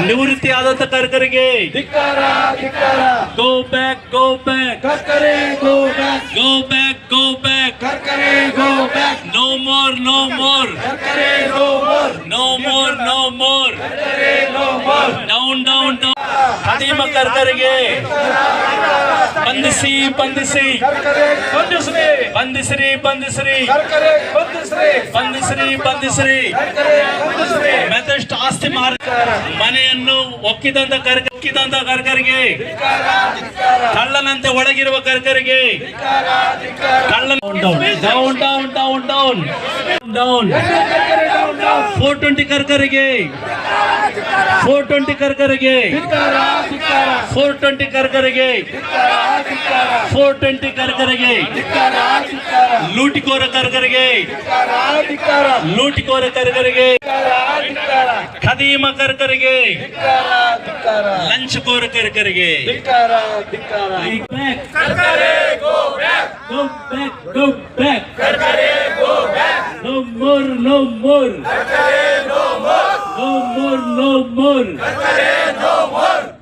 ನಿವೃತ್ತಿ ಆದಂತ ಕರ್ಕರಿಗೆ go back go back Karkare go back go back go back Karkare go back no more no more Karkare go more no more no more Karkare go more down down down ಖದೀಮ ಕರ್ಕರಿಗೆ ಬಂಧಿಸಿ ಬಂಧಿಸಿ ಕರ್ಕರೆ ಬಂಧಿಸ್ರಿ ಬಂಧಿಸ್ರಿ ಬಂಧಿಸ್ರಿ ಕರ್ಕರೆ ಬಂಧಿಸ್ರಿ ಬಂಧಿಸ್ರಿ ಬಂಧಿಸ್ರಿ ಕರ್ಕರೆ ಬಂಧಿಸ್ರಿ ಮೆಥಸ್ಟ್ ಆಸ್ತಿ ಮಾರ ಮನೆಯನ್ನು ಒಕ್ಕಿದಂತ ಕರ್ಕರಿಗೆ ಕಳ್ಳನಂತೆ ಒಳಗಿರುವ ಕರ್ಕರಿಗೆ ಕಳ್ಳನ down down down down down 420 ಕರ್ಕರಿಗೆ 420 ಕರ್ಕರಿಗೆ 420 ಕರ್ಕರಿಗೆ 420 ಕರ್ಕರಿಗೆ ಲೂಟಿಕೋರ ಕರ್ಕರಿಗೆ ಲೂಟಿಕೋರ ಕರ್ಕರಿಗೆ ಖದೀಮ ಕರ್ಕರಿಗೆ ಲಂಚಕೋರ ಕರ್ಕರಿಗೆ Go back, go back. No more, no more. No more, no more.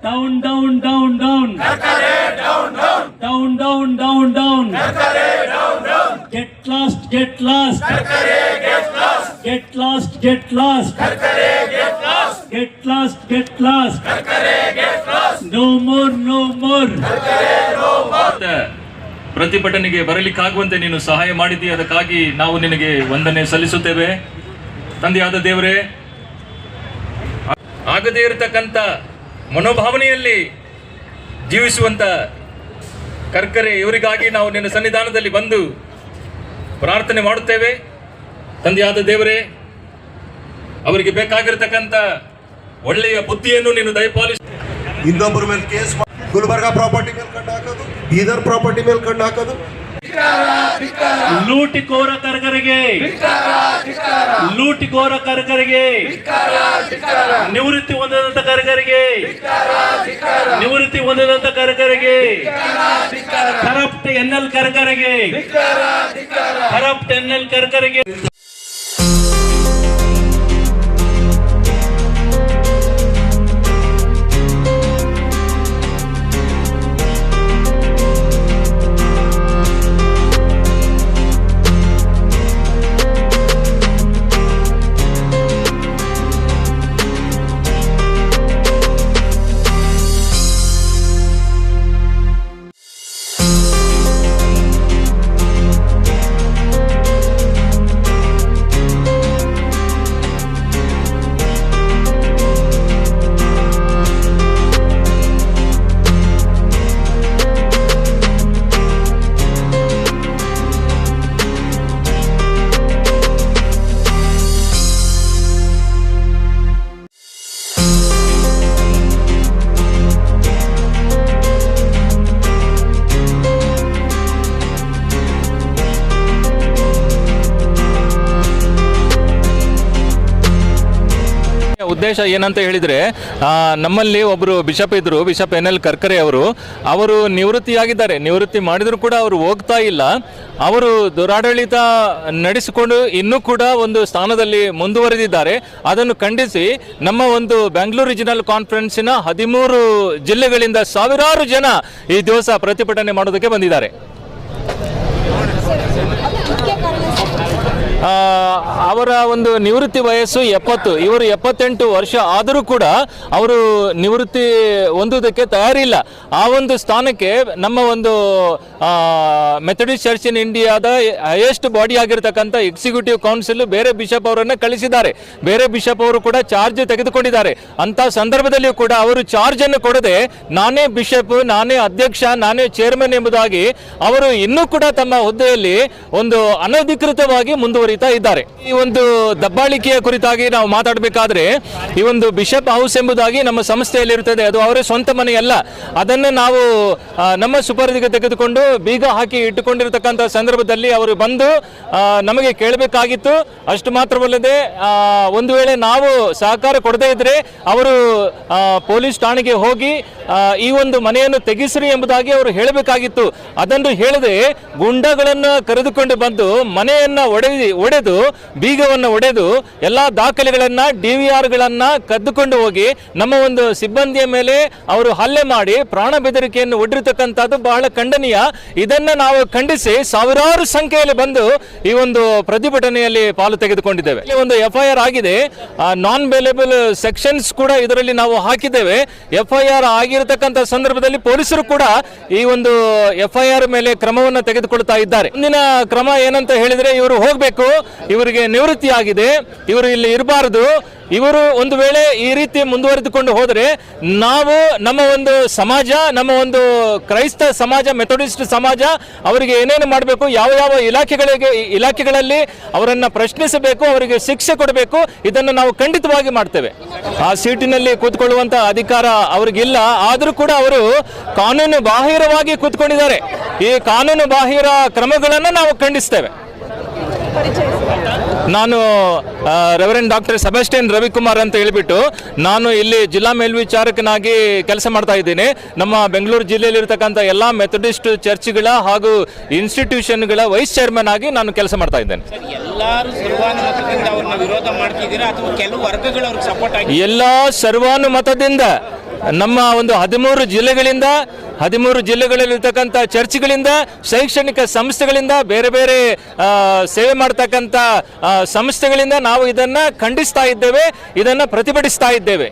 Down, down, down, down. Down, down, down, down. Get lost, get lost. Get lost, get lost. Get lost, get lost. No more, no more. ಪ್ರತಿಭಟನೆಗೆ ಬರಲಿಕ್ಕಾಗುವಂತೆ ನೀನು ಸಹಾಯ ಮಾಡಿದ್ದೀ, ಅದಕ್ಕಾಗಿ ನಾವು ನಿನಗೆ ವಂದನೆ ಸಲ್ಲಿಸುತ್ತೇವೆ. ತಂದೆಯಾದ ದೇವರೇ, ಆಗದೇ ಇರತಕ್ಕಂಥ ಮನೋಭಾವನೆಯಲ್ಲಿ ಜೀವಿಸುವಂತ ಕರ್ಕರೆ ಇವರಿಗಾಗಿ ನಾವು ನಿನ್ನ ಸನ್ನಿಧಾನದಲ್ಲಿ ಬಂದು ಪ್ರಾರ್ಥನೆ ಮಾಡುತ್ತೇವೆ. ತಂದೆಯಾದ ದೇವರೇ, ಅವರಿಗೆ ಬೇಕಾಗಿರತಕ್ಕಂಥ ಒಳ್ಳೆಯ ಬುದ್ಧಿಯನ್ನು ನೀನು ದಯಪಾಲಿಸಿ. ಇನ್ನೊಬ್ಬರ ಮೇಲೆ ಕೇಸ್, ಗುಲ್ಬರ್ಗಾ ಪ್ರಾಪರ್ಟಿ ಮೇಲೆ ಕಣ್ಣು ಹಾಕೋದು, ಬೀದರ್ ಪ್ರಾಪರ್ಟಿ ಮೇಲೆ ಕಣ್ಣು ಹಾಕೋದು. ಲೂಟಿಕೋರ ಕರ್ಕರಿಗೆ, ಲೂಟಿಕೋರ ಕರ್ಕರಿಗೆ, ನಿವೃತ್ತಿ ಹೊಂದದಂತ ಕರ್ಕರಿಗೆ, ನಿವೃತ್ತಿ ಹೊಂದದಂತ ಕರ್ಕರಿಗೆ, ಕರಪ್ಟ್ NL ಕರ್ಕರಿಗೆ, ಕರಪ್ಟ್ NL ಕರ್ಕರಿಗೆ. ಉದ್ದೇಶ ಏನಂತ ಹೇಳಿದರೆ, ನಮ್ಮಲ್ಲಿ ಒಬ್ಬರು ಬಿಷಪ್ ಇದ್ದರು, ಬಿಷಪ್ NL ಕರ್ಕರೆ ಅವರು ನಿವೃತ್ತಿಯಾಗಿದ್ದಾರೆ. ನಿವೃತ್ತಿ ಮಾಡಿದರೂ ಕೂಡ ಅವರು ಹೋಗ್ತಾ ಇಲ್ಲ. ಅವರು ದುರಾಡಳಿತ ನಡೆಸಿಕೊಂಡು ಇನ್ನೂ ಕೂಡ ಒಂದು ಸ್ಥಾನದಲ್ಲಿ ಮುಂದುವರೆದಿದ್ದಾರೆ. ಅದನ್ನು ಖಂಡಿಸಿ ನಮ್ಮ ಒಂದು ಬೆಂಗಳೂರು ರೀಜನಲ್ ಕಾನ್ಫರೆನ್ಸಿನ 13 ಜಿಲ್ಲೆಗಳಿಂದ ಸಾವಿರಾರು ಜನ ಈ ದಿವಸ ಪ್ರತಿಭಟನೆ ಮಾಡೋದಕ್ಕೆ ಬಂದಿದ್ದಾರೆ. ಅವರ ಒಂದು ನಿವೃತ್ತಿ ವಯಸ್ಸು 70, ಇವರು 78 ವರ್ಷ ಆದರೂ ಕೂಡ ಅವರು ನಿವೃತ್ತಿ ಹೊಂದುವುದಕ್ಕೆ ತಯಾರಿಲ್ಲ. ಆ ಒಂದು ಸ್ಥಾನಕ್ಕೆ ನಮ್ಮ ಒಂದು ಮೆಥಡಿಸ್ಟ್ ಚರ್ಚ್ ಇನ್ ಇಂಡಿಯಾದ ಹೈಯೆಸ್ಟ್ ಬಾಡಿ ಆಗಿರತಕ್ಕಂಥ ಎಕ್ಸಿಕ್ಯೂಟಿವ್ ಕೌನ್ಸಿಲ್ ಬೇರೆ ಬಿಷಪ್ ಅವರನ್ನು ಕಳಿಸಿದ್ದಾರೆ. ಬೇರೆ ಬಿಷಪ್ ಅವರು ಕೂಡ ಚಾರ್ಜ್ ತೆಗೆದುಕೊಂಡಿದ್ದಾರೆ. ಅಂತ ಸಂದರ್ಭದಲ್ಲಿಯೂ ಕೂಡ ಅವರು ಚಾರ್ಜ್ ಅನ್ನು ಕೊಡದೆ ನಾನೇ ಬಿಷಪ್, ನಾನೇ ಅಧ್ಯಕ್ಷ, ನಾನೇ ಚೇರ್ಮನ್ ಎಂಬುದಾಗಿ ಅವರು ಇನ್ನೂ ಕೂಡ ತಮ್ಮ ಹುದ್ದೆಯಲ್ಲಿ ಒಂದು ಅನಧಿಕೃತವಾಗಿ ಮುಂದುವರಿತಾ ಇದ್ದಾರೆ. ಈ ಒಂದು ದಬ್ಬಾಳಿಕೆಯ ಕುರಿತಾಗಿ ನಾವು ಮಾತಾಡಬೇಕಾದ್ರೆ, ಈ ಒಂದು ಬಿಷಪ್ ಹೌಸ್ ಎಂಬುದಾಗಿ ನಮ್ಮ ಸಂಸ್ಥೆಯಲ್ಲಿ ಇರುತ್ತದೆ. ಅದು ಅವರ ಸ್ವಂತ ಮನೆಯಲ್ಲ. ಅದನ್ನು ನಾವು ನಮ್ಮ ಸುಪರ್ದಿಗೆ ತೆಗೆದುಕೊಂಡು ಬೀಗ ಹಾಕಿ ಇಟ್ಟುಕೊಂಡಿರತಕ್ಕಂಥ ಸಂದರ್ಭದಲ್ಲಿ ಅವರು ಬಂದು ನಮಗೆ ಕೇಳಬೇಕಾಗಿತ್ತು. ಅಷ್ಟು ಮಾತ್ರವಲ್ಲದೆ ಒಂದು ವೇಳೆ ನಾವು ಸಹಕಾರ ಕೊಡದೇ ಇದ್ರೆ ಅವರು ಪೊಲೀಸ್ ಠಾಣೆಗೆ ಹೋಗಿ ಈ ಒಂದು ಮನೆಯನ್ನು ತೆಗೆಸ್ರಿ ಎಂಬುದಾಗಿ ಅವರು ಹೇಳಬೇಕಾಗಿತ್ತು. ಅದನ್ನು ಹೇಳದೆ ಗುಂಡಗಳನ್ನು ಕರೆದುಕೊಂಡು ಬಂದು ಮನೆಯನ್ನು ಒಡೆದು ಬೀಗವನ್ನು ಒಡೆದು ಎಲ್ಲ ದಾಖಲೆಗಳನ್ನು DVRಗಳನ್ನು ಕದ್ದುಕೊಂಡು ಹೋಗಿ ನಮ್ಮ ಒಂದು ಸಿಬ್ಬಂದಿಯ ಮೇಲೆ ಅವರು ಹಲ್ಲೆ ಮಾಡಿ ಪ್ರಾಣ ಬೆದರಿಕೆಯನ್ನು ಒಡ್ಡಿರ್ತಕ್ಕಂಥದ್ದು ಬಹಳ ಖಂಡನೀಯ. ಇದನ್ನು ನಾವು ಖಂಡಿಸಿ ಸಾವಿರಾರು ಸಂಖ್ಯೆಯಲ್ಲಿ ಬಂದು ಈ ಒಂದು ಪ್ರತಿಭಟನೆಯಲ್ಲಿ ಪಾಲು ತೆಗೆದುಕೊಂಡಿದ್ದೇವೆ. ಇಲ್ಲಿ ಒಂದು FIR ಆಗಿದೆ, ನಾನ್ ಬೇಲೇಬಲ್ ಸೆಕ್ಷನ್ಸ್ ಕೂಡ ಇದರಲ್ಲಿ ನಾವು ಹಾಕಿದ್ದೇವೆ. FIR ಆಗಿರತಕ್ಕಂಥ ಸಂದರ್ಭದಲ್ಲಿ ಪೊಲೀಸರು ಕೂಡ ಈ ಒಂದು FIR ಮೇಲೆ ಕ್ರಮವನ್ನು ತೆಗೆದುಕೊಳ್ತಾ ಇದ್ದಾರೆ. ಮುಂದಿನ ಕ್ರಮ ಏನಂತ ಹೇಳಿದ್ರೆ, ಇವರು ಹೋಗಬೇಕು, ಇವರಿಗೆ ನಿವೃತ್ತಿ ಆಗಿದೆ, ಇವರು ಇಲ್ಲಿ ಇರಬಾರದು. ಇವರು ಒಂದು ವೇಳೆ ಈ ರೀತಿ ಮುಂದುವರೆದುಕೊಂಡು ಹೋದರೆ ನಾವು ನಮ್ಮ ಒಂದು ಸಮಾಜ, ನಮ್ಮ ಒಂದು ಕ್ರೈಸ್ತ ಸಮಾಜ, ಮೆಥೋಡಿಸ್ಟ್ ಸಮಾಜ ಅವರಿಗೆ ಏನೇನು ಮಾಡಬೇಕು, ಯಾವ ಯಾವ ಇಲಾಖೆಗಳಲ್ಲಿ ಅವರನ್ನು ಪ್ರಶ್ನಿಸಬೇಕು, ಅವರಿಗೆ ಶಿಕ್ಷೆ ಕೊಡಬೇಕು, ಇದನ್ನು ನಾವು ಖಂಡಿತವಾಗಿ ಮಾಡ್ತೇವೆ. ಆ ಸೀಟಿನಲ್ಲಿ ಕೂತ್ಕೊಳ್ಳುವಂಥ ಅಧಿಕಾರ ಅವರಿಗಿಲ್ಲ, ಆದರೂ ಕೂಡ ಅವರು ಕಾನೂನು ಬಾಹಿರವಾಗಿ ಕೂತ್ಕೊಂಡಿದ್ದಾರೆ. ಈ ಕಾನೂನು ಬಾಹಿರ ಕ್ರಮಗಳನ್ನು ನಾವು ಖಂಡಿಸ್ತೇವೆ. ನಾನು ರೆವರೆಂಡ್ ಡಾಕ್ಟರ್ ಸೆಬಾಸ್ಟಿಯನ್ ರವಿಕುಮಾರ್ ಅಂತ ಹೇಳಿಬಿಟ್ಟು ನಾನು ಇಲ್ಲಿ ಜಿಲ್ಲಾ ಮೇಲ್ವಿಚಾರಕನಾಗಿ ಕೆಲಸ ಮಾಡ್ತಾ ಇದ್ದೀನಿ. ನಮ್ಮ ಬೆಂಗಳೂರು ಜಿಲ್ಲೆಯಲ್ಲಿರ್ತಕ್ಕಂಥ ಎಲ್ಲ ಮೆಥಡಿಸ್ಟ್ ಚರ್ಚ್ಗಳ ಹಾಗೂ ಇನ್ಸ್ಟಿಟ್ಯೂಷನ್ಗಳ ವೈಸ್ ಚೇರ್ಮನ್ ಆಗಿ ನಾನು ಕೆಲಸ ಮಾಡ್ತಾ ಇದ್ದೇನೆ. ಎಲ್ಲರೂ ಸರ್ವಾನುಮತದಿಂದ ಅವ್ರನ್ನ ವಿರೋಧ ಮಾಡ್ತಿದ್ದೀರಾ ಅಥವಾ ಕೆಲವು ವರ್ಗಗಳು ಅವ್ರಿಗೆ ಸಪೋರ್ಟ್ ಆಗಿ? ಎಲ್ಲ ಸರ್ವಾನುಮತದಿಂದ ನಮ್ಮ ಒಂದು 13 ಜಿಲ್ಲೆಗಳಲ್ಲಿರ್ತಕ್ಕಂಥ ಚರ್ಚ್ಗಳಿಂದ, ಶೈಕ್ಷಣಿಕ ಸಂಸ್ಥೆಗಳಿಂದ, ಬೇರೆ ಬೇರೆ ಸೇವೆ ಮಾಡ್ತಕ್ಕಂಥ ಸಂಸ್ಥೆಗಳಿಂದ ನಾವು ಇದನ್ನು ಖಂಡಿಸ್ತಾ ಇದ್ದೇವೆ, ಇದನ್ನು ಪ್ರತಿಭಟಿಸ್ತಾ ಇದ್ದೇವೆ.